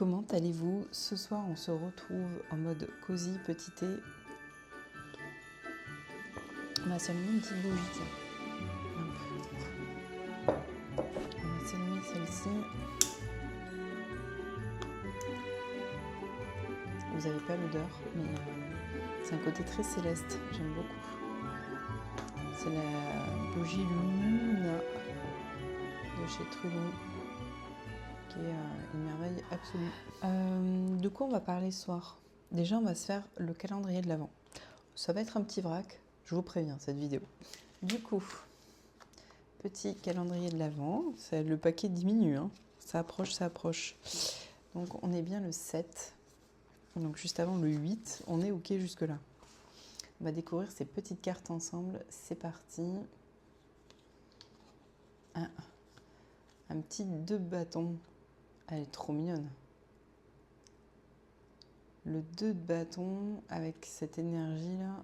comment allez-vous? Ce soir, on se retrouve en mode cosy, petit thé. On va s'allumer une petite bougie, tiens. Hop. On va s'allumer celle-ci. Vous n'avez pas l'odeur, mais c'est un côté très céleste. J'aime beaucoup. C'est la bougie Luna de chez Trulou, qui est une merveille absolue. De quoi on va parler ce soir? Déjà, on va se faire le calendrier de l'Avent. Ça va être un petit vrac, je vous préviens, cette vidéo. Du coup, petit calendrier de l'Avent, le paquet diminue, hein. Ça approche, ça approche. Donc on est bien le 7, donc juste avant le 8, on est ok jusque là. On va découvrir ces petites cartes ensemble, c'est parti. Un petit 2 bâtons, elle est trop mignonne. Le 2 de bâton avec cette énergie là,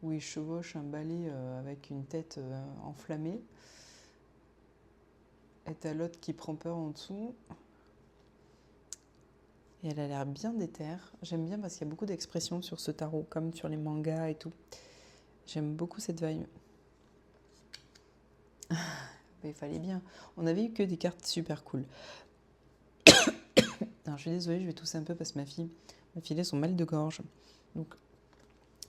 où il chevauche un balai avec une tête enflammée. Et t'as l'autre qui prend peur en dessous. Et elle a l'air bien déterre. J'aime bien parce qu'il y a beaucoup d'expressions sur ce tarot, comme sur les mangas et tout. J'aime beaucoup cette vibe. Mais il fallait bien. On avait eu que des cartes super cool. Alors, je suis désolée, je vais tousser un peu parce que ma fille m'a filé son mal de gorge. Donc,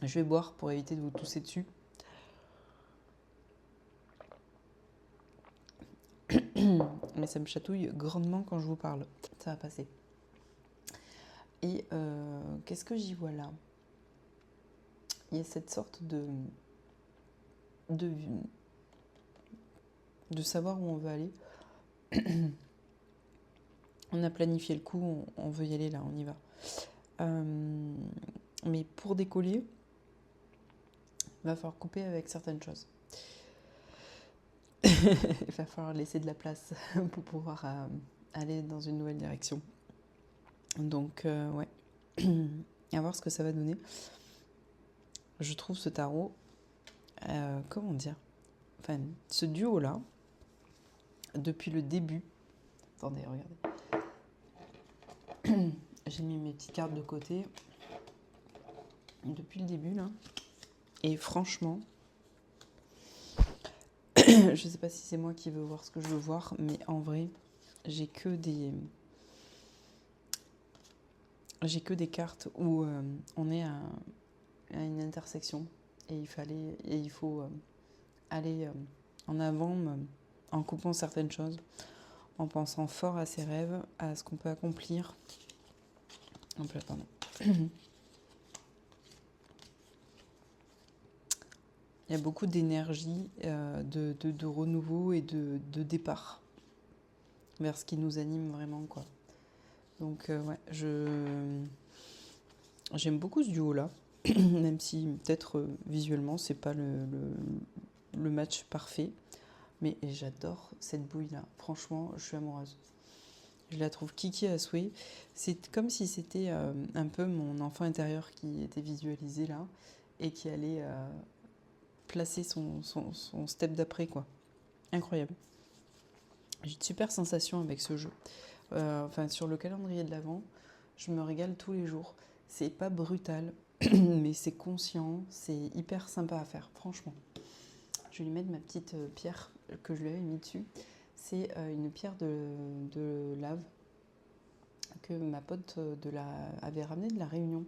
je vais boire pour éviter de vous tousser dessus. Mais ça me chatouille grandement quand je vous parle. Ça va passer. Et qu'est-ce que j'y vois là? Il y a cette sorte de savoir où on veut aller. On a planifié le coup, on veut y aller là, on y va. Mais pour décoller, il va falloir couper avec certaines choses. Il va falloir laisser de la place pour pouvoir aller dans une nouvelle direction. Donc, ouais, à voir ce que ça va donner. Je trouve ce tarot, comment dire, enfin, ce duo-là, depuis le début. Attendez, regardez. J'ai mis mes petites cartes de côté. Depuis le début, là. Et franchement, je sais pas si c'est moi qui veux voir ce que je veux voir, mais en vrai, j'ai que des cartes où on est à une intersection et il faut aller en avant en coupant certaines choses, en pensant fort à ses rêves, à ce qu'on peut accomplir. Hop là, pardon. Il y a beaucoup d'énergie, de renouveau et de départ vers ce qui nous anime vraiment, quoi. Donc, ouais, j'aime beaucoup ce duo-là, même si peut-être visuellement, c'est pas le match parfait. Mais j'adore cette bouille-là. Franchement, je suis amoureuse. Je la trouve kiki à souhait. C'est comme si c'était un peu mon enfant intérieur qui était visualisé là et qui allait placer son step d'après, quoi. Incroyable. J'ai de super sensations avec ce jeu. Enfin, sur le calendrier de l'Avent, je me régale tous les jours. C'est pas brutal, mais c'est conscient, c'est hyper sympa à faire, franchement. Je vais lui mettre ma petite pierre que je lui avais mis dessus. C'est une pierre de lave que ma pote avait ramenée de la Réunion.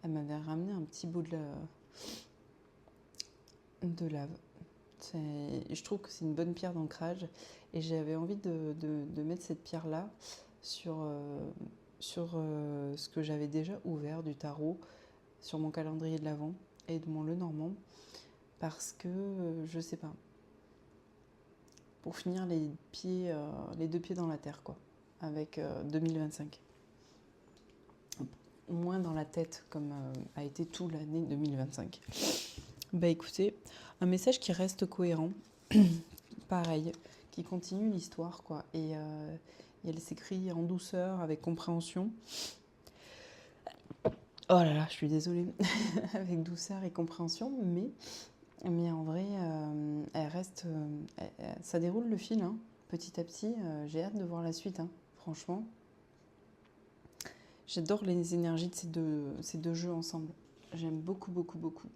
Elle m'avait ramené un petit bout de lave. Je trouve que c'est une bonne pierre d'ancrage et j'avais envie de mettre cette pierre-là sur ce que j'avais déjà ouvert du tarot, sur mon calendrier de l'Avent et de mon Lenormand, parce que, je sais pas, pour finir les 2 pieds dans la terre, quoi, avec 2025. Moins dans la tête, comme a été toute l'année 2025. Bah écoutez, un message qui reste cohérent, pareil, qui continue l'histoire, quoi, et elle s'écrit en douceur, avec compréhension. Oh là là, je suis désolée, avec douceur et compréhension, mais en vrai, elle reste, ça déroule le fil, hein, petit à petit. J'ai hâte de voir la suite, hein, franchement. J'adore les énergies de ces deux jeux ensemble. J'aime beaucoup, beaucoup, beaucoup.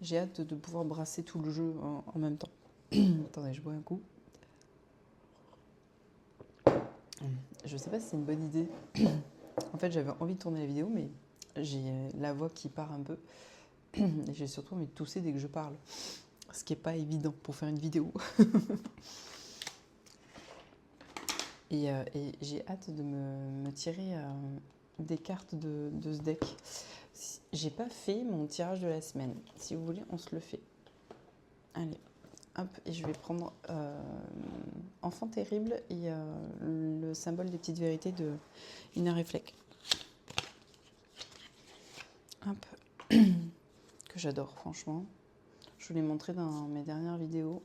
J'ai hâte de pouvoir brasser tout le jeu en même temps. Attendez, je bois un coup. Je sais pas si c'est une bonne idée. En fait, j'avais envie de tourner la vidéo, mais j'ai la voix qui part un peu. Et j'ai surtout envie de tousser dès que je parle. Ce qui n'est pas évident pour faire une vidéo. Et j'ai hâte de me tirer des cartes de ce deck. J'ai pas fait mon tirage de la semaine. Si vous voulez, on se le fait. Allez, hop, et je vais prendre Enfant terrible et le symbole des petites vérités de Inareflec. Hop, que j'adore franchement. Je vous l'ai montré dans mes dernières vidéos.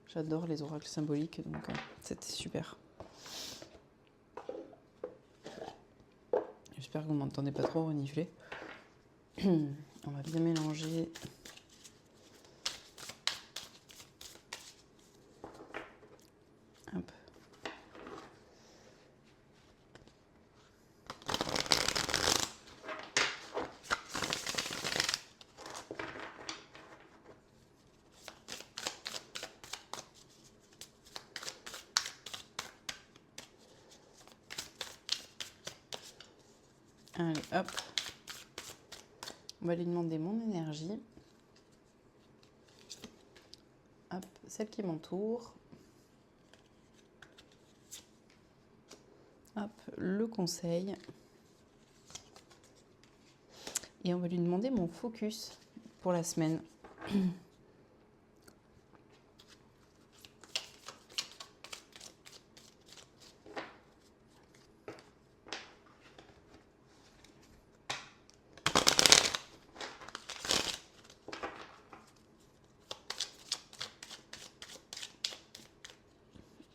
J'adore les oracles symboliques, donc c'était super. J'espère que vous ne m'entendez pas trop renifler. On va bien mélanger. Hop. Allez, hop. On va lui demander mon énergie. Hop, celle qui m'entoure. Hop, le conseil. Et on va lui demander mon focus pour la semaine.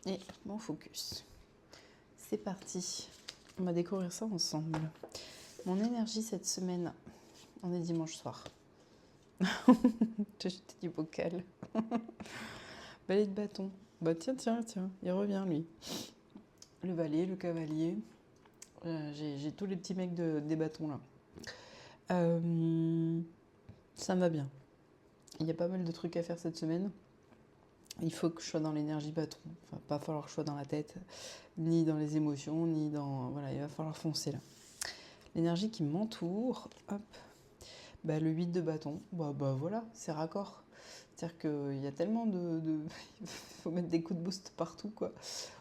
Et mon focus. C'est parti. On va découvrir ça ensemble. Mon énergie cette semaine. On est dimanche soir. J'ai jeté du bocal. Valet de bâton. Bah tiens, il revient lui. Le valet, le cavalier. J'ai tous les petits mecs des bâtons là. Ça me va bien. Il y a pas mal de trucs à faire cette semaine. Il faut que je sois dans l'énergie bâton. Enfin, pas falloir que je sois dans la tête, ni dans les émotions, ni dans... Voilà, il va falloir foncer là. L'énergie qui m'entoure, hop. Bah, le 8 de bâton, bah voilà, c'est raccord. C'est-à-dire qu'il y a tellement il faut mettre des coups de boost partout, quoi,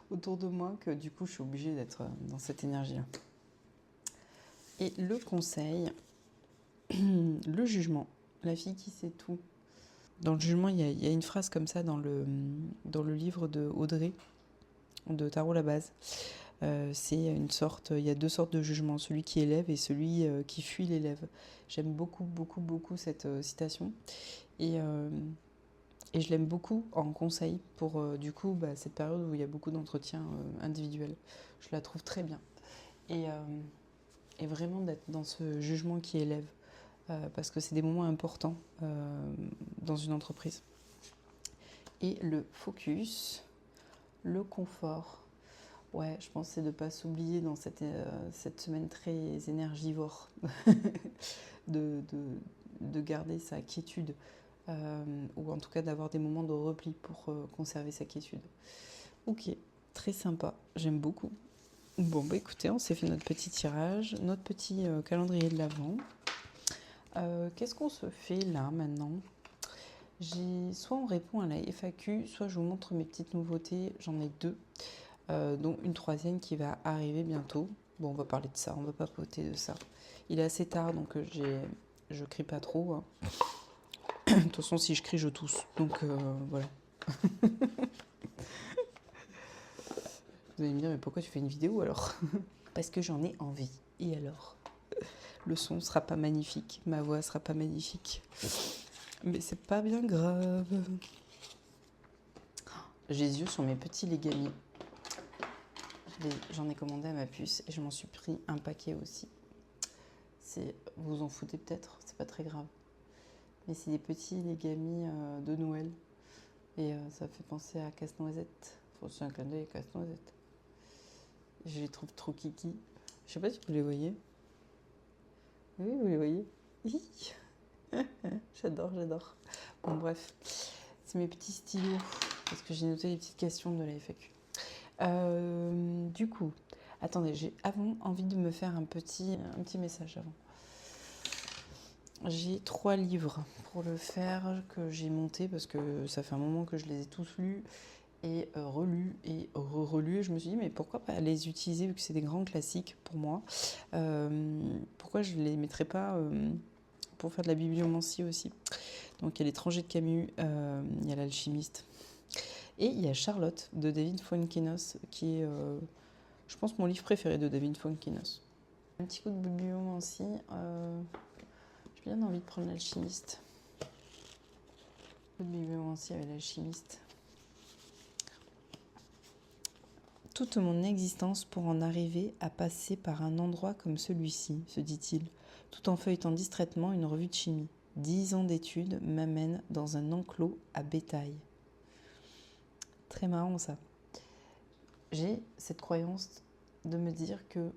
autour de moi, que du coup, je suis obligée d'être dans cette énergie-là. Et le conseil, le jugement, la fille qui sait tout. Dans le jugement, il y a une phrase comme ça dans le livre de Audrey, de Tarot la base. C'est une sorte, il y a deux sortes de jugements, celui qui élève et celui qui fuit l'élève. J'aime beaucoup, beaucoup, beaucoup cette citation. Et je l'aime beaucoup en conseil pour, du coup, cette période où il y a beaucoup d'entretiens individuels. Je la trouve très bien. Et vraiment d'être dans ce jugement qui élève. Parce que c'est des moments importants dans une entreprise. Et le focus, le confort. Ouais, je pense que c'est de ne pas s'oublier dans cette semaine très énergivore, de garder sa quiétude, ou en tout cas d'avoir des moments de repli pour conserver sa quiétude. Ok, très sympa, j'aime beaucoup. Bon, écoutez, on s'est fait notre petit tirage, notre petit calendrier de l'Avent. Qu'est-ce qu'on se fait là maintenant ? Soit on répond à la FAQ, soit je vous montre mes petites nouveautés, j'en ai deux. Donc une troisième qui va arriver bientôt. Bon, on va parler de ça, on va papoter de ça. Il est assez tard, donc je crie pas trop. Hein. De toute façon, si je crie, je tousse. Donc voilà. Vous allez me dire, mais pourquoi tu fais une vidéo alors ? Parce que j'en ai envie. Et alors ? Le son sera pas magnifique, ma voix sera pas magnifique. Mais c'est pas bien grave. J'ai les yeux sur mes petits Legami. J'en ai commandé à ma puce et je m'en suis pris un paquet aussi. Vous vous en foutez peut-être, c'est pas très grave. Mais c'est des petits Legami de Noël. Et ça fait penser à Casse-Noisette. Faut aussi un clin d'œil à Casse-Noisette. Je les trouve trop kiki. Je sais pas si vous les voyez. Oui, vous les voyez. Hi. J'adore. Bon, bref. C'est mes petits stylos, parce que j'ai noté les petites questions de la FAQ. Du coup, attendez, j'ai avant envie de me faire un petit message avant. J'ai 3 livres pour le faire que j'ai monté parce que ça fait un moment que je les ai tous lus et relus et relus. Et je me suis dit, mais pourquoi pas les utiliser vu que c'est des grands classiques pour moi. Pourquoi je ne les mettrais pas pour faire de la bibliomancie aussi. Donc il y a L'étranger de Camus, il y a L'alchimiste. Et il y a Charlotte de David Fuenkinos qui est, je pense, mon livre préféré de David Fuenkinos. Un petit coup de bibliomancie. J'ai bien envie de prendre L'alchimiste. Un peu de bibliomancie avec L'alchimiste. Toute mon existence pour en arriver à passer par un endroit comme celui-ci, se dit-il, tout en feuilletant distraitement une revue de chimie. 10 ans d'études m'amènent dans un enclos à bétail. Très marrant ça. J'ai cette croyance de me dire que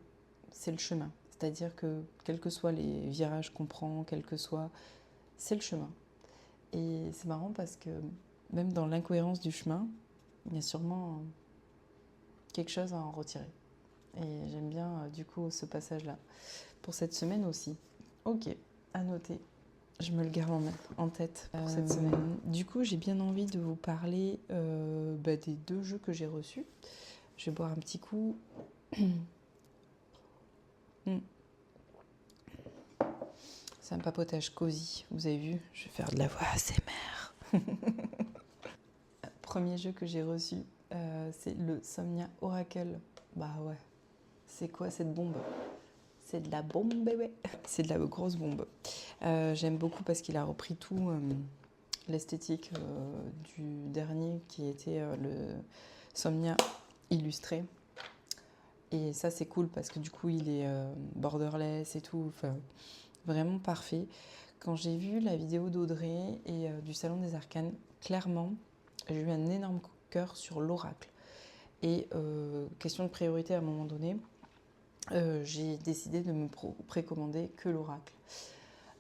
c'est le chemin. C'est-à-dire que quels que soient les virages qu'on prend, quel que soit, c'est le chemin. Et c'est marrant parce que même dans l'incohérence du chemin, il y a sûrement quelque chose à en retirer. Et j'aime bien du coup ce passage-là. Pour cette semaine aussi. Ok, à noter. Je me le garde en tête pour cette semaine. Du coup, j'ai bien envie de vous parler des 2 jeux que j'ai reçus. Je vais boire un petit coup. C'est un papotage cosy, vous avez vu, je vais faire de la voix ASMR. Premier jeu que j'ai reçu, c'est le Somnia Oracle. Bah ouais, c'est quoi cette bombe? C'est de la bombe, bébé. C'est de la grosse bombe. J'aime beaucoup parce qu'il a repris tout l'esthétique du dernier qui était le Somnia illustré. Et ça, c'est cool parce que du coup, il est borderless et tout. Enfin, vraiment parfait. Quand j'ai vu la vidéo d'Audrey et du Salon des Arcanes, clairement, j'ai eu un énorme coup de cœur sur l'oracle. Et question de priorité à un moment donné, j'ai décidé de me précommander que l'oracle.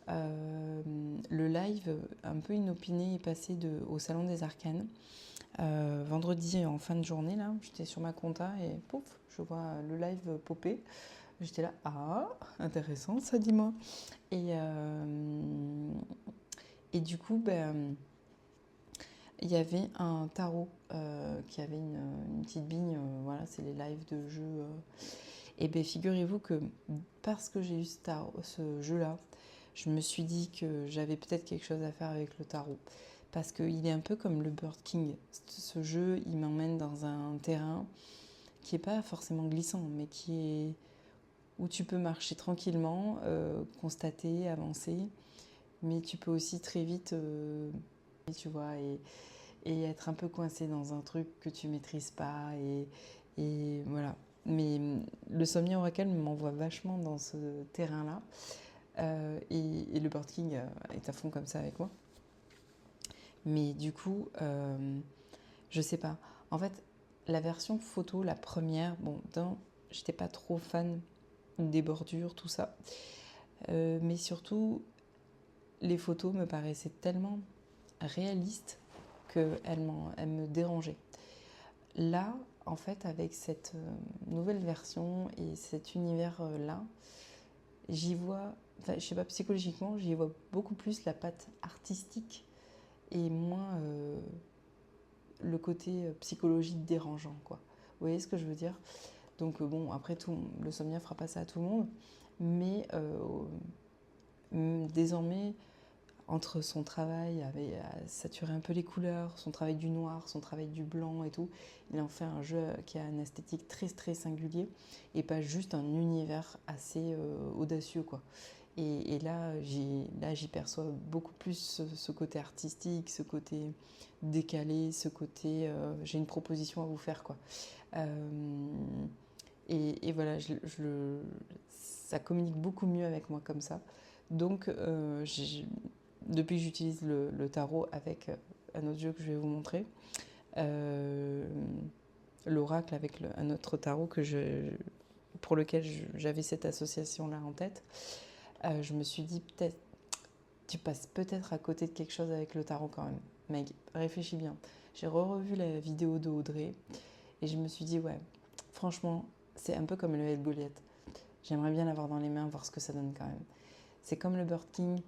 Le live un peu inopiné est passé au Salon des Arcanes. Vendredi en fin de journée, là, j'étais sur ma compta et pouf, je vois le live popper. J'étais là, ah, intéressant ça, dis-moi. Et du coup, il y avait un tarot qui avait une petite bigne, voilà, c'est les lives de jeux. Et bien, figurez-vous que parce que j'ai eu ce jeu-là, je me suis dit que j'avais peut-être quelque chose à faire avec le tarot. Parce qu'il est un peu comme le Bird King. Ce jeu, il m'emmène dans un terrain qui n'est pas forcément glissant, mais où tu peux marcher tranquillement, constater, avancer. Mais tu peux aussi très vite, tu vois, et être un peu coincé dans un truc que tu maîtrises pas. Et voilà. Mais le Somnia Oracle m'envoie vachement dans ce terrain-là. Et le Bird King est à fond comme ça avec moi. Mais du coup, je sais pas. En fait, la version photo, la première, bon, j'étais pas trop fan des bordures, tout ça. Mais surtout, les photos me paraissaient tellement réalistes qu'elles me dérangeaient. Là, en fait, avec cette nouvelle version et cet univers-là, j'y vois, enfin, je sais pas, psychologiquement, j'y vois beaucoup plus la patte artistique et moins le côté psychologique dérangeant, quoi. Vous voyez ce que je veux dire? Donc bon, après tout, le Somnia fera pas ça à tout le monde, mais désormais, entre son travail à saturer un peu les couleurs, son travail du noir, son travail du blanc et tout, il en fait un jeu qui a une esthétique très très singulier et pas juste un univers assez audacieux, quoi. Et là, j'y perçois beaucoup plus ce côté artistique, ce côté décalé, ce côté j'ai une proposition à vous faire, quoi. Et voilà, ça communique beaucoup mieux avec moi comme ça. Donc, depuis que j'utilise le tarot avec un autre jeu que je vais vous montrer, l'oracle avec un autre tarot pour lequel j'avais cette association-là en tête, je me suis dit peut-être, tu passes peut-être à côté de quelque chose avec le tarot quand même. Meg, réfléchis bien. J'ai revu la vidéo de Audrey et je me suis dit, ouais, franchement, c'est un peu comme le Head Goliath. J'aimerais bien l'avoir dans les mains, voir ce que ça donne quand même. C'est comme le Bird King.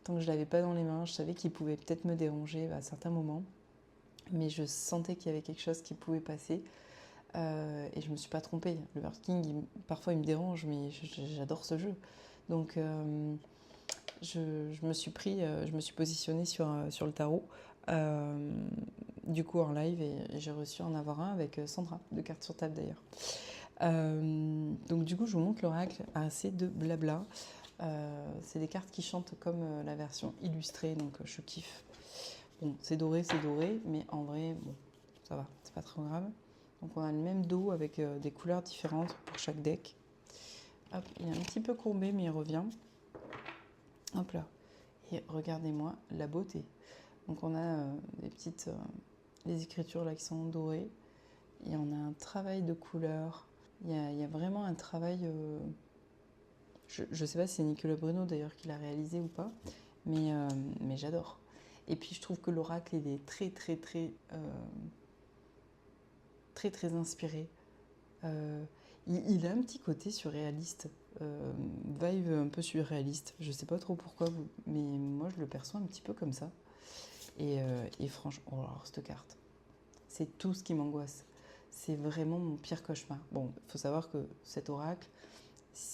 Tant que je ne l'avais pas dans les mains, je savais qu'il pouvait peut-être me déranger à certains moments. Mais je sentais qu'il y avait quelque chose qui pouvait passer. Et je ne me suis pas trompée. Le Bird King, parfois il me dérange, mais j'adore ce jeu. Donc je me suis positionnée sur le tarot. Du coup en live, et j'ai reçu en avoir un avec Sandra, de Cartes sur table d'ailleurs. Donc du coup je vous montre l'oracle, assez de blabla. C'est des cartes qui chantent comme la version illustrée, donc je kiffe. Bon, c'est doré, mais en vrai, bon, ça va, c'est pas trop grave. Donc on a le même dos avec des couleurs différentes pour chaque deck. Hop, il est un petit peu courbé, mais il revient. Hop là. Et regardez-moi la beauté. Donc on a des petites les écritures là qui sont dorées. Et on a un travail de couleurs. Il y a vraiment un travail... je ne sais pas si c'est Nicolas Bruno d'ailleurs qui l'a réalisé ou pas, mais j'adore. Et puis je trouve que l'oracle, il est très inspiré. Il a un petit côté surréaliste, vibe un peu surréaliste. Je sais pas trop pourquoi, mais moi je le perçois un petit peu comme ça. Et franchement, oh, alors cette carte, c'est tout ce qui m'angoisse. C'est vraiment mon pire cauchemar. Bon, il faut savoir que cet oracle,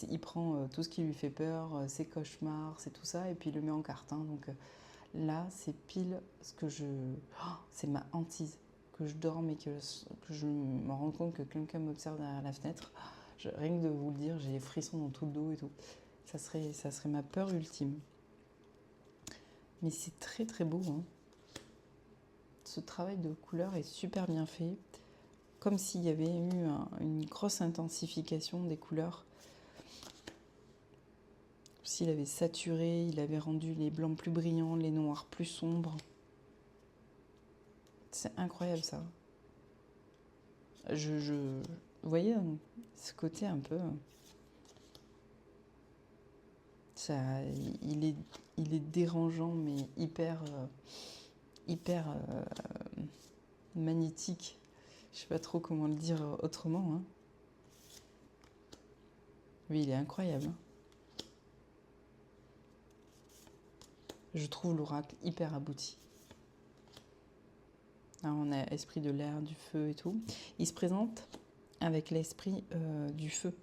il prend tout ce qui lui fait peur, ses cauchemars, c'est tout ça, et puis il le met en carte. Hein. Donc là, c'est pile ce que je... Oh, c'est ma hantise. Que je dorme et que je me rends compte que quelqu'un m'observe derrière la fenêtre. Rien que de vous le dire, j'ai les frissons dans tout le dos et tout. Ça serait ma peur ultime. Mais c'est très beau. Hein. Ce travail de couleur est super bien fait. Comme s'il y avait eu une grosse intensification des couleurs. S'il avait saturé, il avait rendu les blancs plus brillants, les noirs plus sombres. C'est incroyable ça. Vous voyez, ce côté un peu... Ça, il est dérangeant, mais hyper magnétique. Je sais pas trop comment le dire autrement. Hein. Lui, il est incroyable. Hein. Je trouve l'oracle hyper abouti. Alors, on a esprit de l'air, du feu et tout. Il se présente avec l'esprit du feu.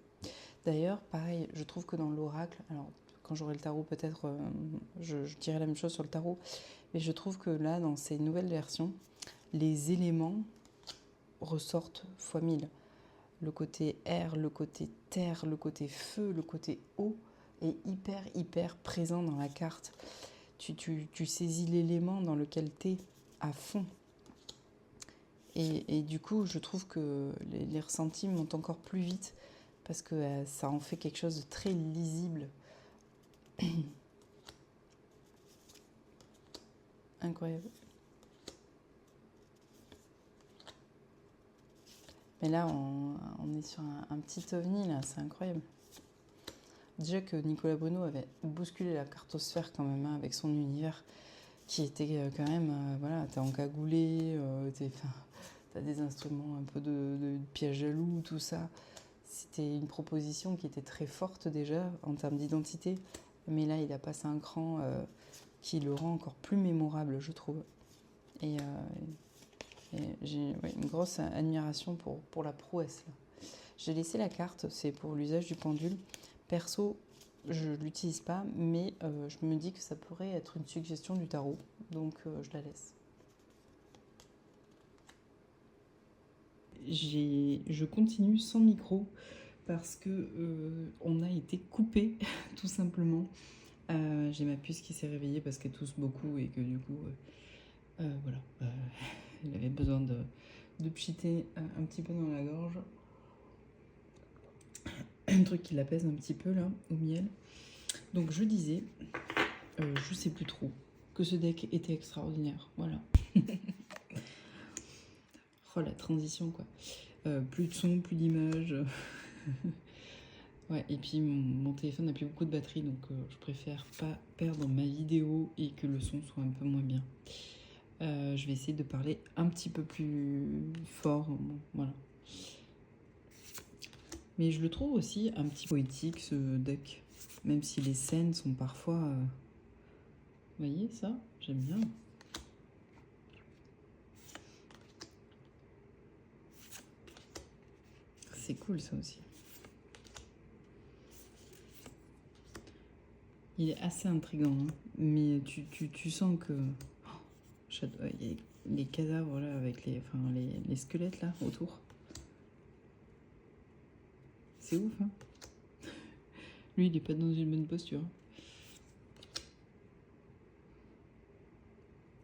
D'ailleurs, pareil, je trouve que dans l'oracle, alors quand j'aurai le tarot, peut-être je dirai la même chose sur le tarot, mais je trouve que là, dans ces nouvelles versions, les éléments ressortent fois 1000. Le côté air, le côté terre, le côté feu, le côté eau est hyper présent dans la carte. Tu saisis l'élément dans lequel tu es à fond. Et du coup, je trouve que les ressentis montent encore plus vite parce que ça en fait quelque chose de très lisible. Incroyable. Mais là, on est sur un petit ovni, là, c'est incroyable. Déjà que Nicolas Bruno avait bousculé la cartosphère quand même, hein, avec son univers, qui était quand même, voilà, t'es encagoulé, t'as des instruments un peu de piège à loup, tout ça. C'était une proposition qui était très forte déjà, en termes d'identité. Mais là, il a passé un cran qui le rend encore plus mémorable, je trouve. Et j'ai une grosse admiration pour la prouesse. Là. J'ai laissé la carte, c'est pour l'usage du pendule. Perso, je ne l'utilise pas, mais je me dis que ça pourrait être une suggestion du tarot, donc je la laisse. Je continue sans micro parce que on a été coupé, tout simplement. J'ai ma puce qui s'est réveillée parce qu'elle tousse beaucoup et que du coup, voilà, elle avait besoin de pchiter un petit peu dans la gorge. Un truc qui l'apaise un petit peu là, au miel. Donc je disais, je sais plus trop, que ce deck était extraordinaire. Voilà. Oh la transition quoi. Plus de son, plus d'images. Ouais, et puis mon téléphone n'a plus beaucoup de batterie, donc je préfère pas perdre ma vidéo et que le son soit un peu moins bien. Je vais essayer de parler un petit peu plus fort, bon, voilà. Mais je le trouve aussi un petit poétique ce deck, même si les scènes sont parfois... Vous voyez ça? J'aime bien. C'est cool ça aussi. Il est assez intriguant, hein, mais tu sens que... Oh, il y a les cadavres là, avec les squelettes là autour. C'est ouf, hein. Lui, il est pas dans une bonne posture.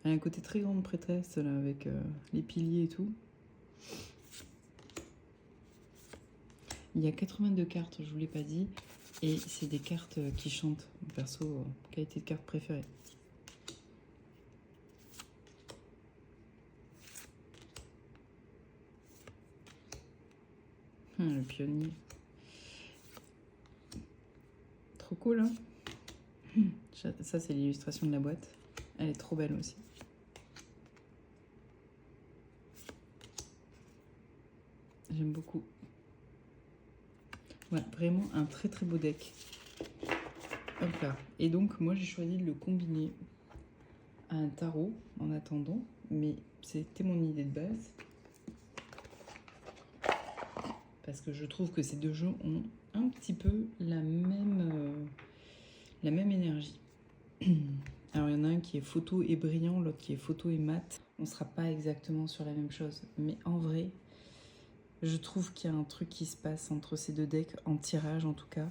Elle a un côté très grande prêtresse là, avec les piliers et tout. Il y a 82 cartes, je vous l'ai pas dit, et c'est des cartes qui chantent. Perso, qualité de carte préférée. Le pionnier. Trop cool, hein. Ça, c'est l'illustration de la boîte. Elle est trop belle aussi. J'aime beaucoup. Ouais, vraiment un très très beau deck. Hop là. Et donc, moi, j'ai choisi de le combiner à un tarot en attendant. Mais c'était mon idée de base. Parce que je trouve que ces deux jeux ont un petit peu la même énergie. Alors, il y en a un qui est photo et brillant, l'autre qui est photo et mat. On ne sera pas exactement sur la même chose. Mais en vrai, je trouve qu'il y a un truc qui se passe entre ces deux decks, en tirage en tout cas.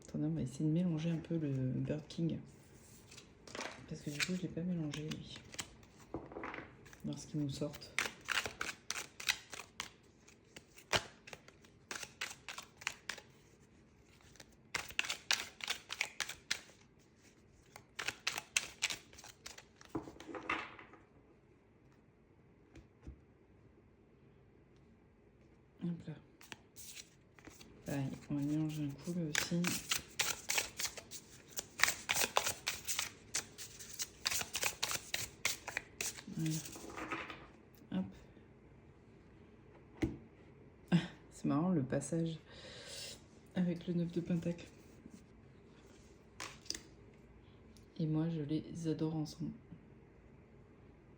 Attendez, on va essayer de mélanger un peu le Bird King. Parce que du coup, je ne l'ai pas mélangé, lui. Voir ce qu'ils nous sortent. Hop là. Pareil, on va mélanger un coup, là aussi. Voilà. Hop. C'est marrant le passage avec le 9 de pentacle. Et moi, je les adore ensemble.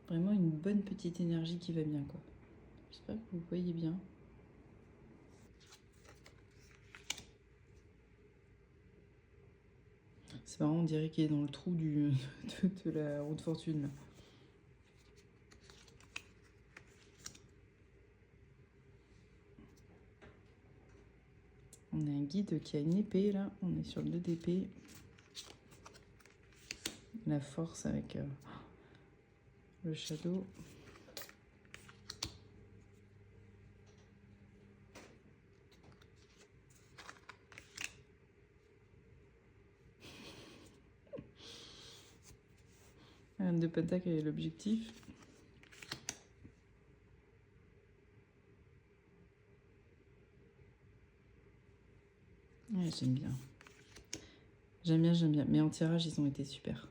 Vraiment une bonne petite énergie qui va bien, quoi. J'espère que vous voyez bien. C'est marrant, on dirait qu'il est dans le trou de la roue de fortune, là. On a un guide qui a une épée, là. On est sur le 2 d'épée. La force avec le shadow. Un de pentacle et l'objectif. Ouais, j'aime bien. J'aime bien, j'aime bien. Mais en tirage, ils ont été super.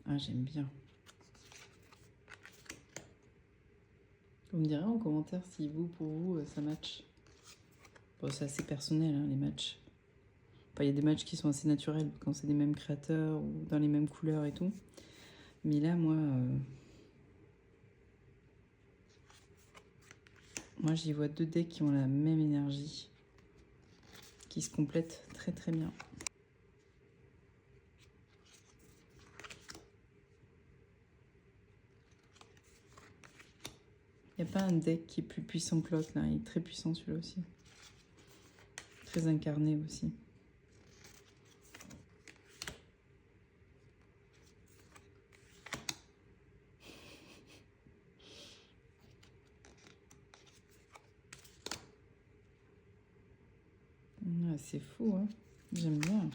Ah, j'aime bien. Vous me direz en commentaire si vous, pour vous, ça match. Bon, c'est assez personnel, hein, les matchs. Enfin, il y a des matchs qui sont assez naturels quand c'est des mêmes créateurs ou dans les mêmes couleurs et tout. Mais là, moi j'y vois deux decks qui ont la même énergie, qui se complètent très très bien. Il n'y a pas un deck qui est plus puissant que l'autre, là. Il est très puissant celui-là aussi. Très incarné aussi. Ouais, c'est fou, hein. J'aime bien.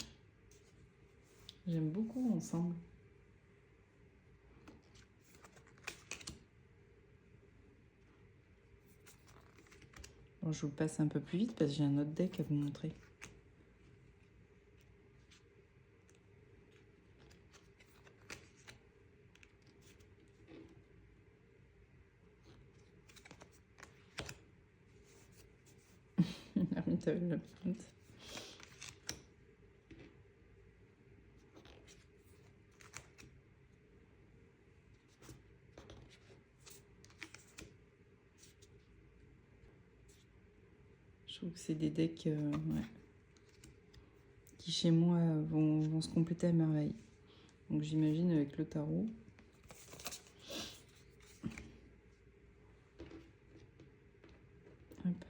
J'aime beaucoup ensemble. Bon, je vous le passe un peu plus vite parce que j'ai un autre deck à vous montrer. T'as vu la plante. Je trouve que c'est des decks ouais, qui chez moi vont se compléter à merveille. Donc j'imagine avec le tarot. Hop.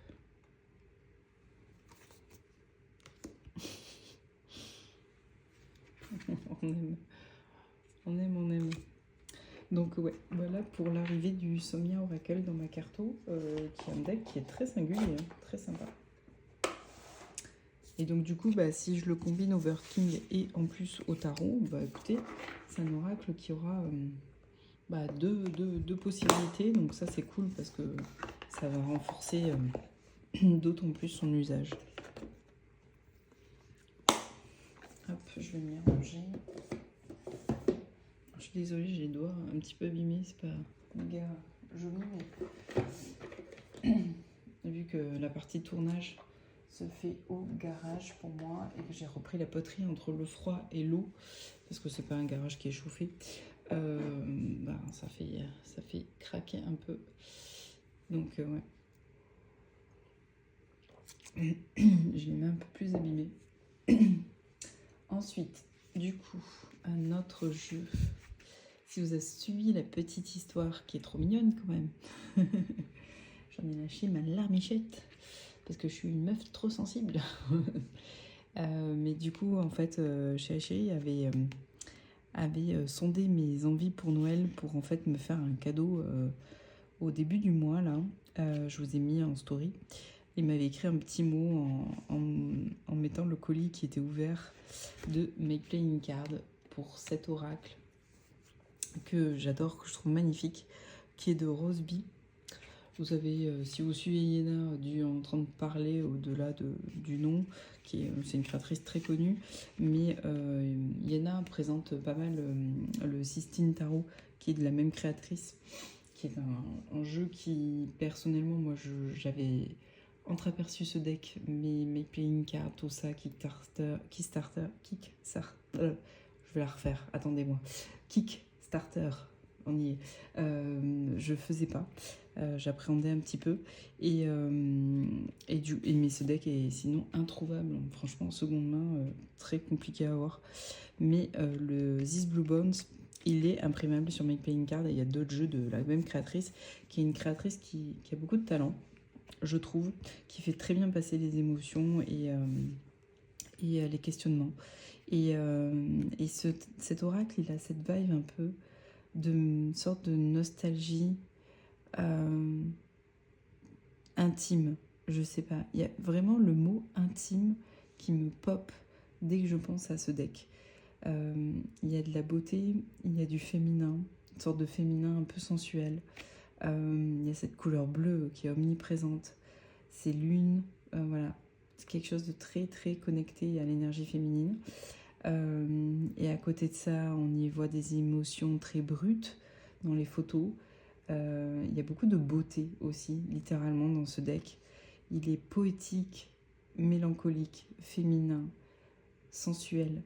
On aime. On aime, on aime. Donc ouais, voilà pour l'arrivée du Somnia Oracle dans ma carto, qui est un deck qui est très singulier, hein, très sympa. Et donc du coup, bah, si je le combine au Working et en plus au tarot, bah écoutez, c'est un oracle qui aura bah, deux possibilités. Donc ça c'est cool parce que ça va renforcer d'autant plus son usage. Hop, je vais m'y ranger. Je suis désolée, j'ai les doigts un petit peu abîmés, c'est pas méga joli, mais vu que la partie tournage se fait au garage pour moi et que j'ai repris la poterie entre le froid et l'eau, parce que c'est pas un garage qui est chauffé, bah, ça fait craquer un peu. Donc ouais. Je les mets un peu plus abîmés. Ensuite, du coup, un autre jeu. Si vous avez suivi la petite histoire qui est trop mignonne quand même, j'en ai lâché ma larmichette parce que je suis une meuf trop sensible. Mais du coup, en fait, Chéri avait sondé mes envies pour Noël pour en fait me faire un cadeau au début du mois là. Je vous ai mis en story. Il m'avait écrit un petit mot en mettant le colis qui était ouvert de Make Playing Card pour cet oracle que j'adore, que je trouve magnifique, qui est de Roseby. Vous avez, si vous suivez Yéna, dû en train de parler au-delà du nom, c'est une créatrice très connue, mais Yéna présente pas mal le Sistine Tarot, qui est de la même créatrice, qui est un jeu qui, personnellement, moi, j'avais entreaperçu ce deck, mais Make Playing Card, tout ça, Kickstarter, je vais la refaire, attendez-moi, Kickstarter, on y est, je faisais pas, j'appréhendais un petit peu, mais ce deck est sinon introuvable, franchement, en seconde main, très compliqué à avoir, mais le This Blue Bones, il est imprimable sur Make Playing Card et il y a d'autres jeux de la même créatrice, qui est une créatrice qui a beaucoup de talent, je trouve, qui fait très bien passer les émotions et les questionnements. Et cet oracle, il a cette vibe un peu d'une sorte de nostalgie intime. Je sais pas, il y a vraiment le mot intime qui me pop dès que je pense à ce deck. Il y a de la beauté, il y a du féminin, une sorte de féminin un peu sensuel. Il y a cette couleur bleue qui est omniprésente. C'est lune, voilà. C'est quelque chose de très très connecté à l'énergie féminine. Et à côté de ça, on y voit des émotions très brutes dans les photos. Il y a beaucoup de beauté aussi, littéralement, dans ce deck. Il est poétique, mélancolique, féminin, sensuel.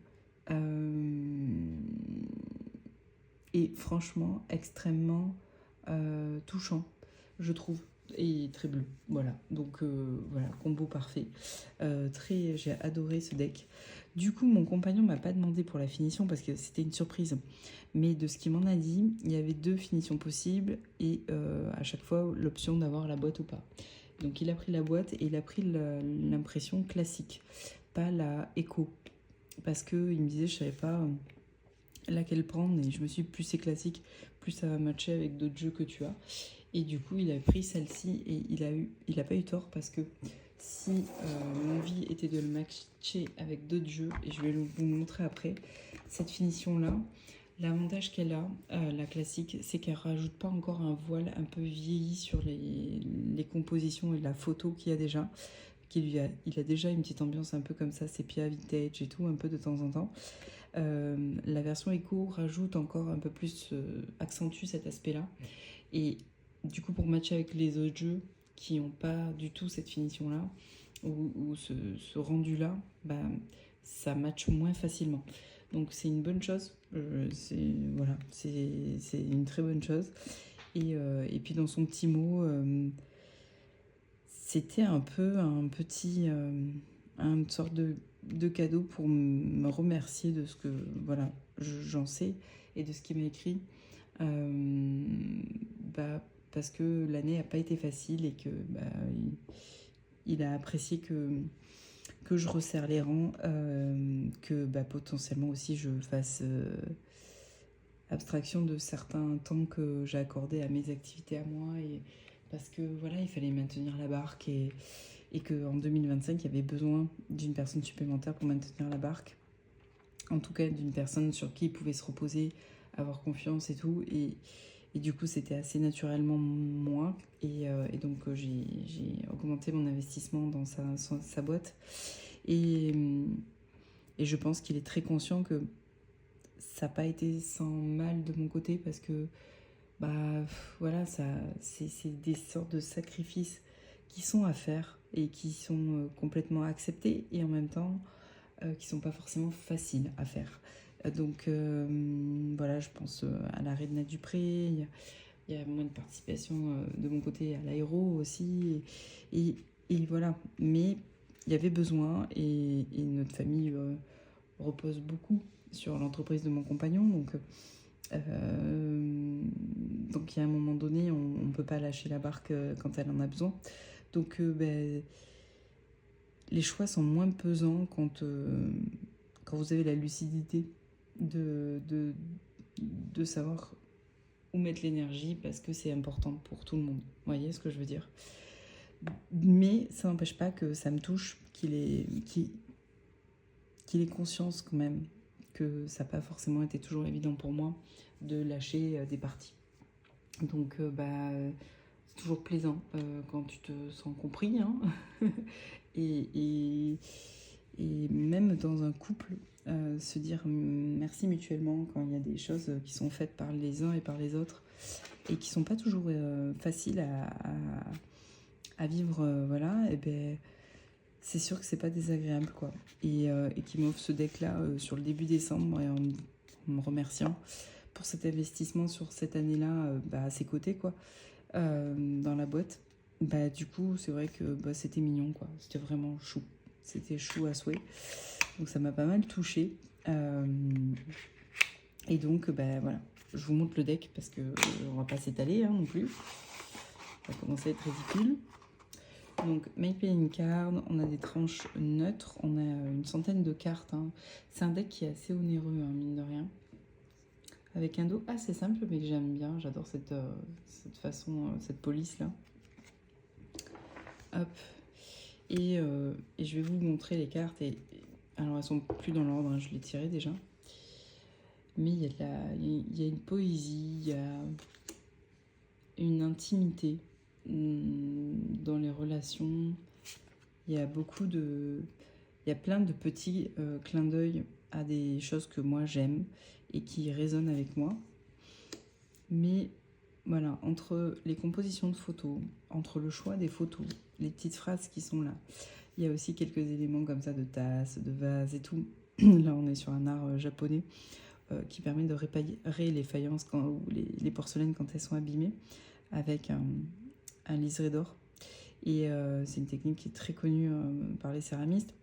Et franchement, extrêmement touchant, je trouve. Et très bleu, voilà. Donc voilà, combo parfait. J'ai adoré ce deck. Du coup, mon compagnon m'a pas demandé pour la finition parce que c'était une surprise. Mais de ce qu'il m'en a dit, il y avait 2 finitions possibles et à chaque fois l'option d'avoir la boîte ou pas. Donc il a pris la boîte et il a pris l'impression classique, pas la écho. Parce qu'il me disait, je savais pas laquelle prendre et je me suis dit, plus c'est classique, plus ça va matcher avec d'autres jeux que tu as. Et du coup, il a pris celle-ci et il a pas eu tort parce que si l'envie était de le matcher avec d'autres jeux, et je vais vous le montrer après, cette finition-là, l'avantage qu'elle a, la classique, c'est qu'elle rajoute pas encore un voile un peu vieilli sur les compositions et la photo qu'il y a déjà. Il a déjà une petite ambiance un peu comme ça, sépia, vintage et tout, un peu de temps en temps. La version Eco rajoute encore un peu plus, accentue cet aspect-là. Et du coup, pour matcher avec les autres jeux qui n'ont pas du tout cette finition-là, ou ce rendu-là, bah, ça matche moins facilement. Donc c'est une bonne chose. Voilà, c'est une très bonne chose. Et puis dans son petit mot, c'était un peu un petit, une sorte de cadeau pour me remercier de ce que voilà, j'en sais et de ce qu'il m'a écrit. Bah, parce que l'année n'a pas été facile et que bah, il a apprécié que je resserre les rangs, que bah, potentiellement aussi je fasse abstraction de certains temps que j'ai accordés à mes activités à moi, et parce que voilà, il fallait maintenir la barque, et qu'en 2025 il y avait besoin d'une personne supplémentaire pour maintenir la barque, en tout cas d'une personne sur qui il pouvait se reposer, avoir confiance et tout, et du coup c'était assez naturellement moi, et donc j'ai augmenté mon investissement dans sa boîte, et, et je pense qu'il est très conscient que ça n'a pas été sans mal de mon côté, parce que bah voilà, c'est des sortes de sacrifices qui sont à faire et qui sont complètement acceptés, et en même temps qui sont pas forcément faciles à faire. Donc voilà, je pense à l'arrêt de Nat Dupré, il y a moins de participation de mon côté à l'aéro aussi, et, et voilà. Mais il y avait besoin, et notre famille repose beaucoup sur l'entreprise de mon compagnon, donc il y a un moment donné, on ne peut pas lâcher la barque quand elle en a besoin. Donc ben, les choix sont moins pesants quand vous avez la lucidité de savoir où mettre l'énergie, parce que c'est important pour tout le monde. Vous voyez ce que je veux dire? Mais ça n'empêche pas que ça me touche, qu'il ait conscience quand même que ça n'a pas forcément été toujours évident pour moi de lâcher des parties. Donc bah, c'est toujours plaisant quand tu te sens compris, hein. et, et même dans un couple, se dire merci mutuellement quand il y a des choses qui sont faites par les uns et par les autres, et qui sont pas toujours faciles à vivre, voilà, et ben c'est sûr que c'est pas désagréable, quoi. Et qui m'offre ce deck là sur le début décembre, et en me remerciant pour cet investissement sur cette année là, bah, à ses côtés, quoi, dans la boîte. Bah du coup c'est vrai que bah, c'était mignon, quoi, c'était vraiment chou, c'était chou à souhait, donc ça m'a pas mal touchée. Et donc bah voilà, je vous montre le deck parce que on va pas s'étaler, hein, non plus, ça va commencer à être ridicule. Donc Make Playing Card, on a des tranches neutres, on a une centaine de cartes, hein. C'est un deck qui est assez onéreux, hein, mine de rien, avec un dos assez simple mais que j'aime bien. J'adore cette façon, cette police là. Hop. Et je vais vous montrer les cartes. Alors elles sont plus dans l'ordre, hein, je les tirées déjà. Mais il y a une poésie, il y a une intimité dans les relations. Il y a il y a plein de petits clins d'œil à des choses que moi j'aime et qui résonnent avec moi. Mais voilà, entre les compositions de photos, entre le choix des photos, les petites phrases qui sont là, il y a aussi quelques éléments comme ça de tasses, de vases et tout. Là, on est sur un art japonais qui permet de réparer les faïences ou les porcelaines quand elles sont abîmées, avec un liseré d'or. Et c'est une technique qui est très connue par les céramistes.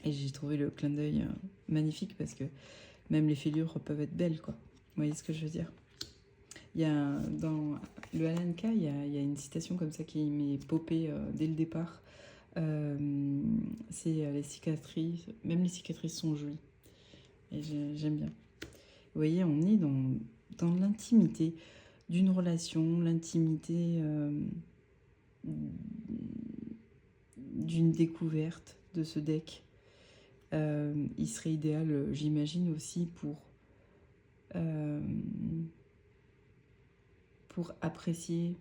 Et j'ai trouvé le clin d'œil magnifique, parce que même les fêlures peuvent être belles, quoi. Vous voyez ce que je veux dire? Il y a, dans le Alan Kay, il y a une citation comme ça qui m'est popée dès le départ. C'est les cicatrices, même les cicatrices sont jolies. Et j'aime bien. Vous voyez, on est dans l'intimité d'une relation, l'intimité d'une découverte de ce deck. Il serait idéal, j'imagine, aussi pour apprécier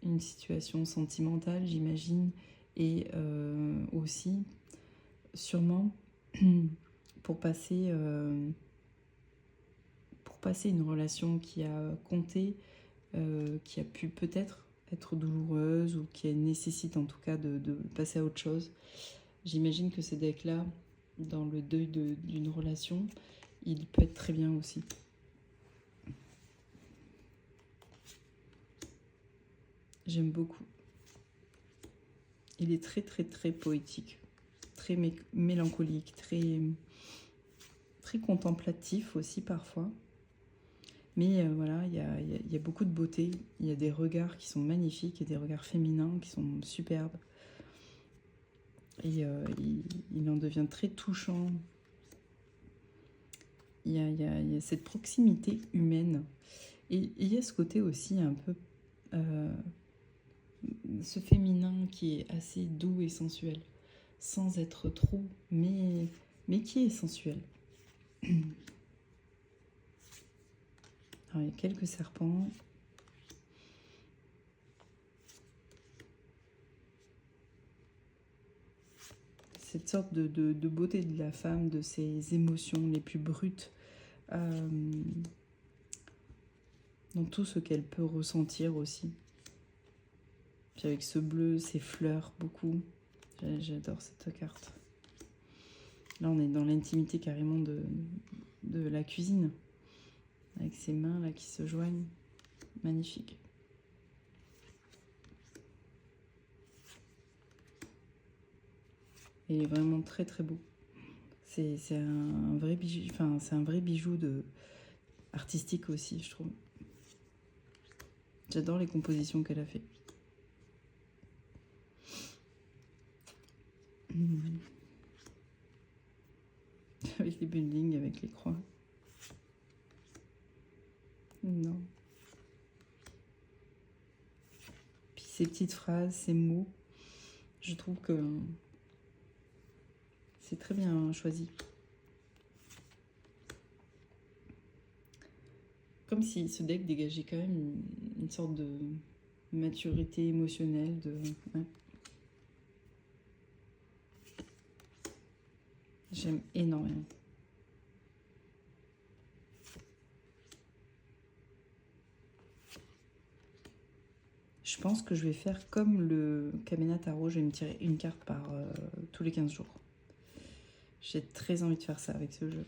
une situation sentimentale, j'imagine, et aussi, sûrement, pour passer une relation qui a compté, qui a pu peut-être être douloureuse ou qui nécessite en tout cas de passer à autre chose. J'imagine que ces decks-là, dans le deuil d'une relation, il peut être très bien aussi. J'aime beaucoup. Il est très très très poétique, très mélancolique, très contemplatif aussi parfois. Mais voilà, il y a beaucoup de beauté, il y a des regards qui sont magnifiques et des regards féminins qui sont superbes. Et il en devient très touchant. Il y a cette proximité humaine. Et il y a ce côté aussi un peu... ce féminin qui est assez doux et sensuel, sans être trop, mais qui est sensuel. Alors, il y a quelques serpents. Cette sorte de beauté de la femme, de ses émotions les plus brutes, dans tout ce qu'elle peut ressentir aussi. Puis avec ce bleu, ces fleurs, beaucoup. J'adore cette carte. Là, on est dans l'intimité carrément de la cuisine. Avec ses mains là qui se joignent. Magnifique. Il est vraiment très très beau. C'est un vrai bijou, enfin c'est un vrai bijou artistique aussi, je trouve. J'adore les compositions qu'elle a fait. Avec les buildings, avec les croix. Non. Puis ces petites phrases, ces mots, je trouve que c'est très bien choisi. Comme si ce deck dégageait quand même une sorte de maturité émotionnelle. Ouais. J'aime énormément. Je pense que je vais faire comme le Kamena Tarot, je vais me tirer une carte par tous les 15 jours. J'ai très envie de faire ça avec ce jeu.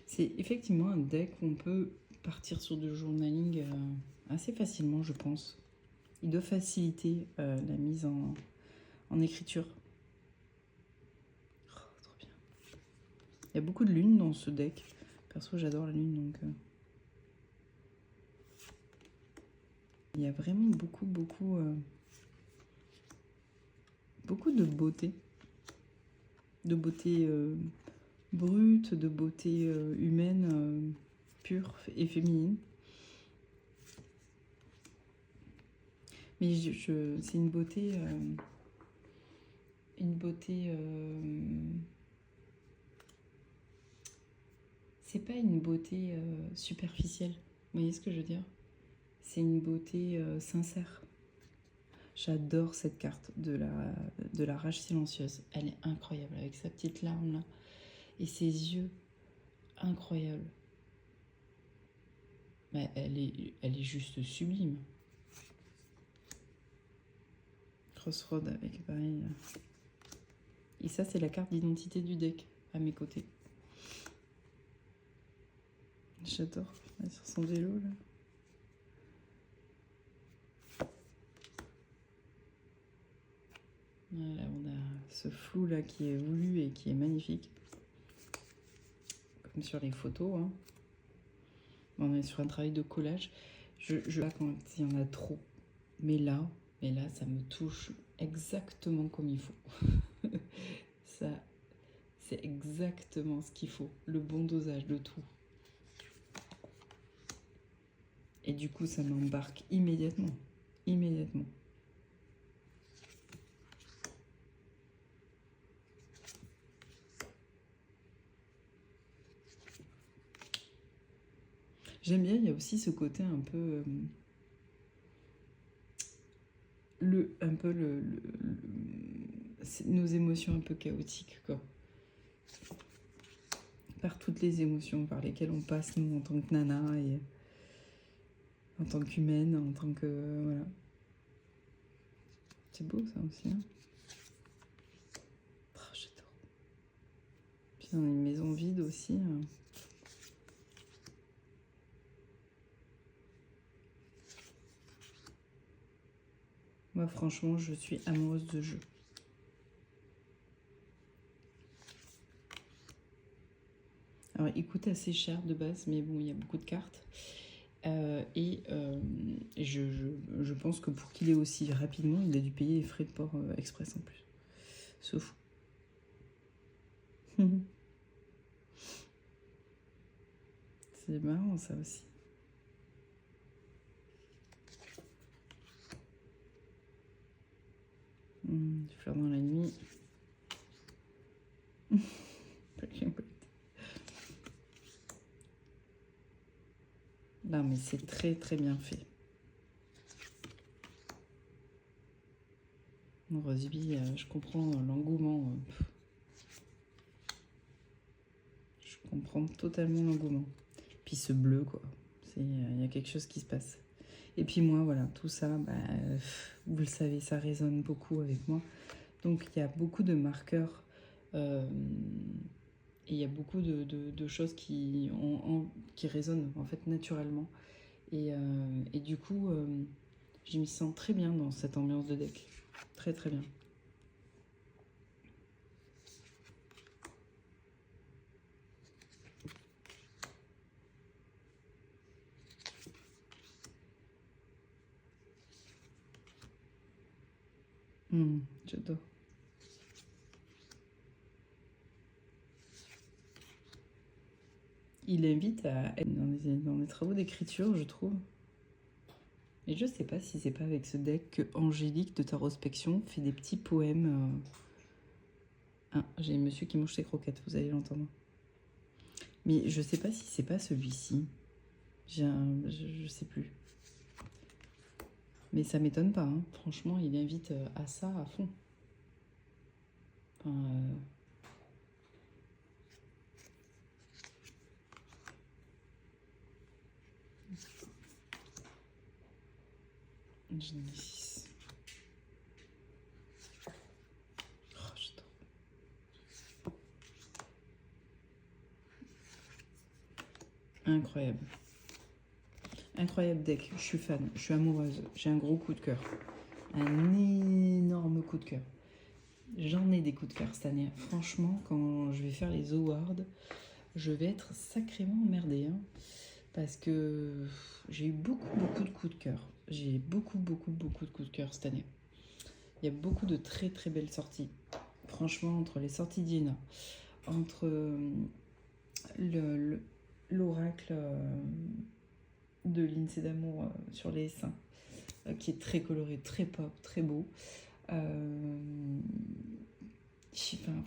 C'est effectivement un deck où on peut partir sur du journaling assez facilement, je pense. Il doit faciliter la mise en écriture. Oh, trop bien. Il y a beaucoup de lune dans ce deck. Perso, j'adore la lune, donc... Il y a vraiment beaucoup de beauté. De beauté brute, de beauté humaine, pure et féminine. Mais c'est une beauté... c'est pas une beauté superficielle. Vous voyez ce que je veux dire? C'est une beauté sincère. J'adore cette carte de la rage silencieuse. Elle est incroyable avec sa petite larme là. Et ses yeux incroyables. Mais elle est juste sublime. Crossroad avec pareil. Et ça, c'est la carte d'identité du deck à mes côtés. J'adore. Elle est sur son vélo là. Voilà, on a ce flou là qui est voulu et qui est magnifique. Comme sur les photos. Hein. On est sur un travail de collage. Je sais pas quand il y en a trop. Mais là, ça me touche exactement comme il faut. Ça, c'est exactement ce qu'il faut. Le bon dosage de tout. Et du coup, ça m'embarque immédiatement. Immédiatement. J'aime bien, il y a aussi ce côté un peu... nos émotions un peu chaotiques, quoi. Par toutes les émotions par lesquelles on passe, nous, en tant que nana, et en tant qu'humaine, en tant que... voilà. C'est beau, ça, aussi, hein. Oh, j'adore. Puis on a une maison vide aussi. Moi, franchement, je suis amoureuse de jeu. Alors, il coûte assez cher de base, mais bon, il y a beaucoup de cartes. Je pense que pour qu'il ait aussi rapidement, il a dû payer les frais de port express en plus. C'est fou. C'est marrant, ça aussi. Fleur dans la nuit. Non, mais c'est très très bien fait. Roseby, je comprends l'engouement. Je comprends totalement l'engouement. Puis ce bleu, quoi. Il y a quelque chose qui se passe. Et puis moi, voilà, tout ça, bah, vous le savez, ça résonne beaucoup avec moi. Donc il y a beaucoup de marqueurs et il y a beaucoup de choses qui résonnent en fait naturellement. Et du coup, je m'y sens très bien dans cette ambiance de deck. Très très bien. J'adore. Il invite à être dans des travaux d'écriture, je trouve. Et je sais pas si c'est pas avec ce deck que Angélique de Tarospection fait des petits poèmes. Ah, j'ai monsieur qui mange ses croquettes, vous allez l'entendre. Mais je sais pas si c'est pas celui-ci. Je sais plus. Mais ça m'étonne pas, hein. Franchement, il invite à ça à fond. Enfin, Genesis. Oh, j'adore. Incroyable. Incroyable deck, je suis fan, je suis amoureuse, j'ai un gros coup de cœur. Un énorme coup de cœur. J'en ai des coups de cœur cette année. Franchement, quand je vais faire les awards, je vais être sacrément emmerdée. Hein, parce que j'ai eu beaucoup de coups de cœur. J'ai beaucoup de coups de cœur cette année. Il y a beaucoup de très très belles sorties. Franchement, entre les sorties d'Ina, entre l'oracle de l'Insee d'amour sur les seins, qui est très coloré, très pop, très beau.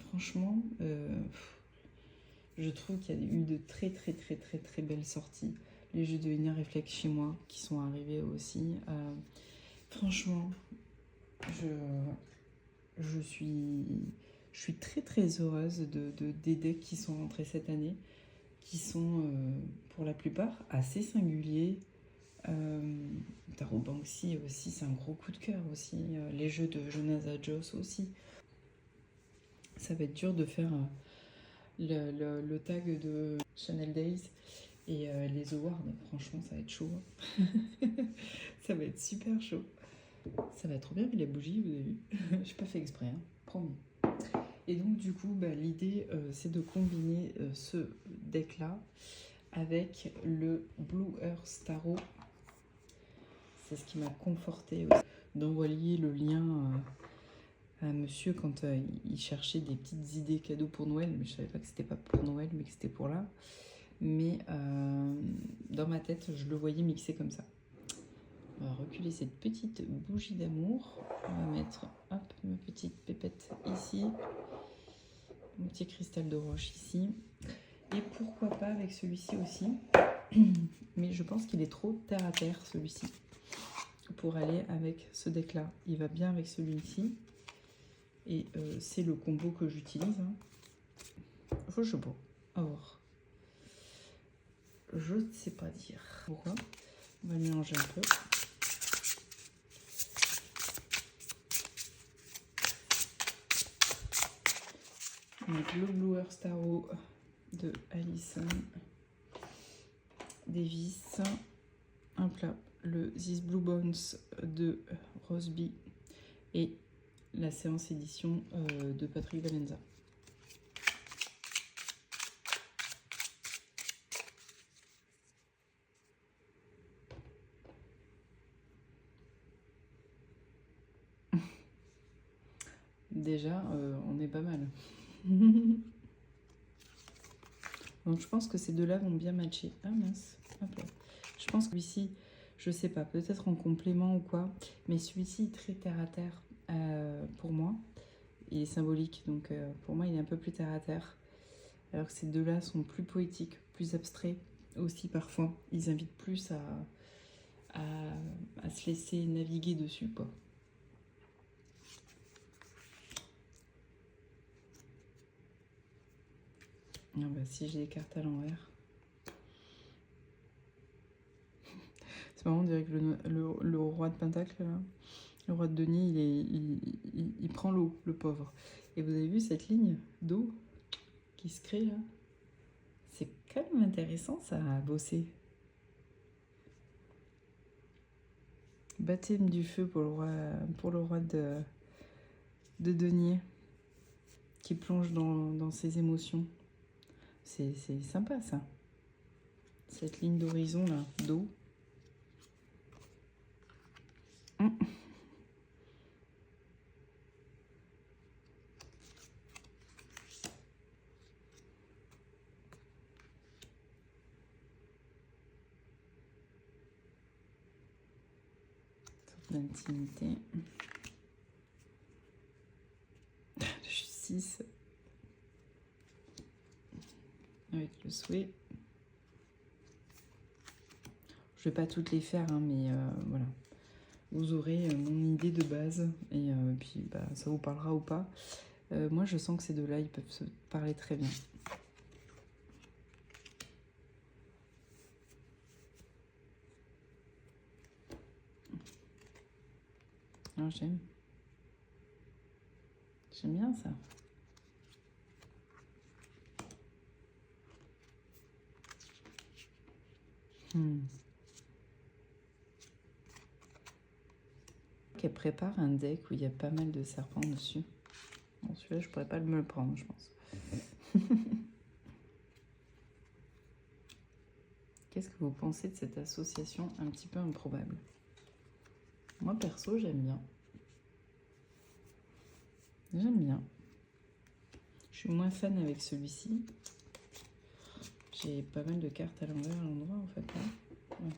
Franchement, je trouve qu'il y a eu de très belles sorties. Les jeux de Inner Reflex chez moi qui sont arrivés aussi. Franchement, je suis très heureuse des decks qui sont rentrés cette année, qui sont pour la plupart assez singuliers. Tarot Banksy aussi, c'est un gros coup de cœur aussi. Les jeux de Jonas Joss aussi. Ça va être dur de faire le tag de Chanel Days et les awards. Franchement, ça va être chaud. Ça va être super chaud. Ça va être trop bien, mais la bougie, vous avez vu. Je n'ai pas fait exprès, hein, promis. Et donc, du coup, l'idée, c'est de combiner ce deck-là avec le Blue Earth Tarot. C'est ce qui m'a conforté d'envoyer le lien à monsieur quand il cherchait des petites idées cadeaux pour Noël. Mais je savais pas que c'était pas pour Noël, mais que c'était pour là. Mais dans ma tête, je le voyais mixé comme ça. On va reculer cette petite bougie d'amour. On va mettre hop, ma petite pépette ici. Mon petit cristal de roche ici. Et pourquoi pas avec celui-ci aussi. Mais je pense qu'il est trop terre à terre, celui-ci, pour aller avec ce deck-là. Il va bien avec celui-ci. Et c'est le combo que j'utilise. Hein. Je sais pas. À voir. Je ne sais pas dire. Pourquoi? On va le mélanger un peu. Donc le Blue Earth Tarot de Alison Davis. Un plat. Le This Blue Bones de Roseby. Et la séance édition de Patrick Valenza. Déjà, on est pas mal. Donc je pense que ces deux-là vont bien matcher. Ah mince, hop là. Je pense que celui-ci, je sais pas, peut-être en complément ou quoi, mais celui-ci est très terre à terre pour moi. Il est symbolique, donc pour moi il est un peu plus terre à terre. Alors que ces deux-là sont plus poétiques, plus abstraits aussi parfois. Ils invitent plus à se laisser naviguer dessus, quoi. Ah bah, si j'ai les cartes à l'envers. C'est marrant, on dirait que le roi de Pentacle, là, le roi de denier, il prend l'eau, le pauvre. Et vous avez vu cette ligne d'eau qui se crée là? C'est quand même intéressant ça à bosser. Baptême du feu pour le roi de denier qui plonge dans ses émotions. C'est sympa ça. Cette ligne d'horizon là, d'eau. L'intimité. La justice. Avec le souhait. Je vais pas toutes les faire, hein, mais voilà. Vous aurez mon idée de base et puis bah, ça vous parlera ou pas. Moi, je sens que ces deux-là, ils peuvent se parler très bien. Alors, j'aime. J'aime bien ça. Qu'elle prépare un deck où il y a pas mal de serpents dessus. Bon, celui-là, je pourrais pas me le prendre, je pense. Qu'est-ce que vous pensez de cette association un petit peu improbable? Moi, perso, j'aime bien. J'aime bien. Je suis moins fan avec celui-ci. J'ai pas mal de cartes à l'envers à l'endroit, en fait. Ouais.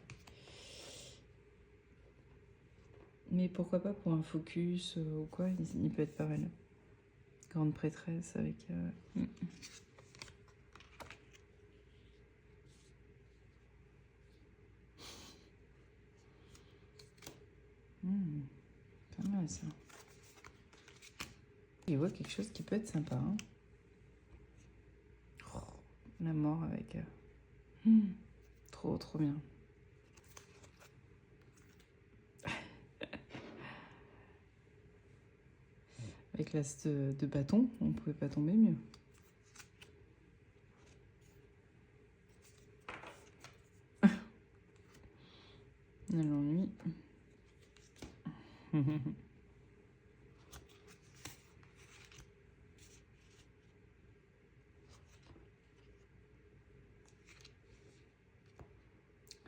Mais pourquoi pas pour un focus ou quoi, il peut être pas mal. Grande prêtresse avec... Pas mal ça. Il voit quelque chose qui peut être sympa. Hein. Oh, la mort avec... Trop bien. Avec l'as de bâton, on pouvait pas tomber mieux. L'ennui.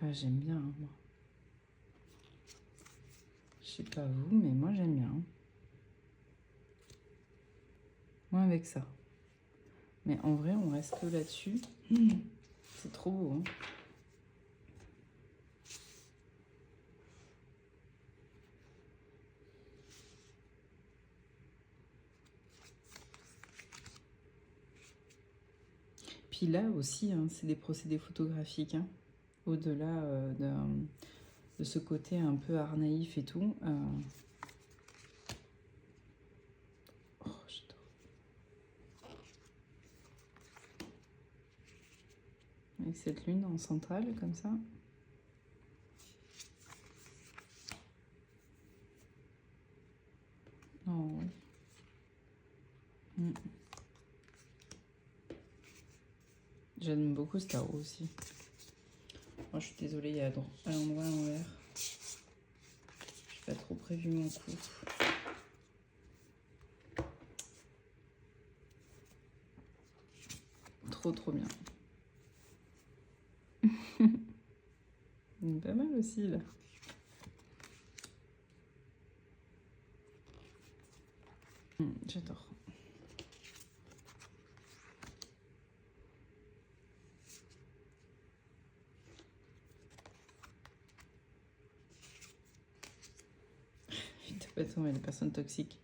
Ah, j'aime bien, hein, moi. Je sais pas vous, mais moi j'aime bien. Moi avec ça. Mais en vrai, on reste que là-dessus. C'est trop beau, hein. Puis là aussi, hein, c'est des procédés photographiques. Hein. au-delà de ce côté un peu art naïf et tout. Oh, j'adore. Avec cette lune en centrale, comme ça. Oh, oui. J'aime beaucoup ce tarot aussi. Moi, je suis désolée, il y a à l'endroit à l'envers. J'ai pas trop prévu mon coup. Trop bien. Pas mal aussi là. J'adore. T'as pas tombé les personnes toxiques.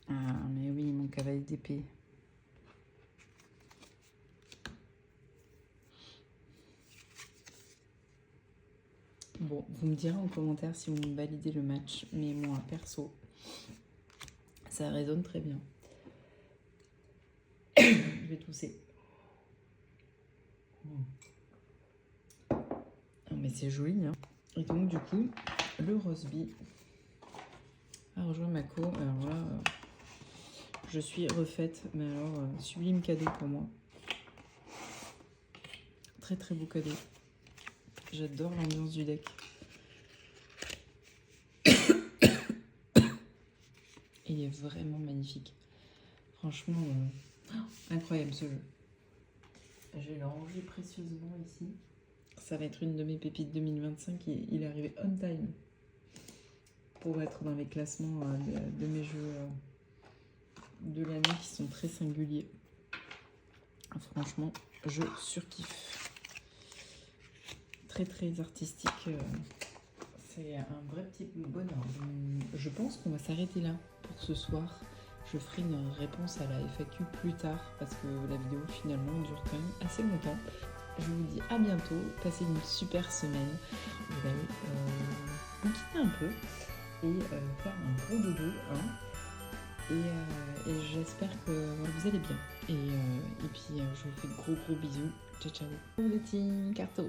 Ah mais oui, mon cavalier d'épée. Bon, vous me direz en commentaire si vous validez le match, mais moi, perso, ça résonne très bien. Je vais tousser. Oh, mais c'est joli, hein. Et donc, du coup, le Roseby a rejoint ma co. Alors là, je suis refaite, mais alors, sublime cadeau pour moi. Très beau cadeau. J'adore l'ambiance du deck. Il est vraiment magnifique. Franchement, incroyable ce jeu. Je vais le ranger précieusement ici. Ça va être une de mes pépites 2025. Il est arrivé on time pour être dans les classements de mes jeux de l'année qui sont très singuliers. Franchement, je surkiffe. Très artistique. C'est un vrai petit bonheur. Je pense qu'on va s'arrêter là pour ce soir. Je ferai une réponse à la FAQ plus tard parce que la vidéo finalement dure quand même assez longtemps. Je vous dis à bientôt. Passez une super semaine. Vous allez vous quitter un peu et faire un gros dodo. Hein. Et j'espère que vous allez bien. Et puis je vous fais de gros bisous. Ciao. Le petit carto.